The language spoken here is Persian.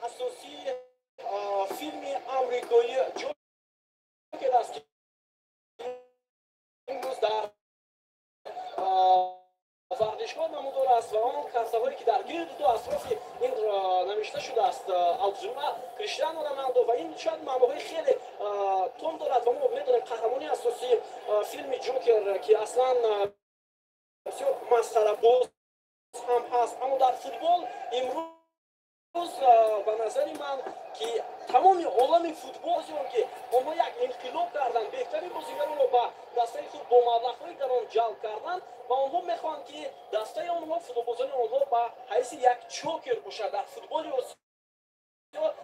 اساسی فیلم آمریکایی جوکر است که امروز در ورزشگاه نمودار است و آن کسایی که در گرد دو اطراف این نوشته شده است الزوما کریستیانو رونالدو و این شاید منابع خیلی تند دارد و ما میدونیم قهرمانی اساسی فیلم جوکر که اصلا مسخره باز هم هست، اما در فوتبال امروز به نظر من که تمام عالم فوتبال که آنها یک انقلاب کردن، بهترین بازیگران را به دسته خود با مبلغ‌های گران جلب کردن و آنها میخوان که دسته آنها فوتبالبازان آنها به حیث یک جوکر باشد در فوتبال آسیا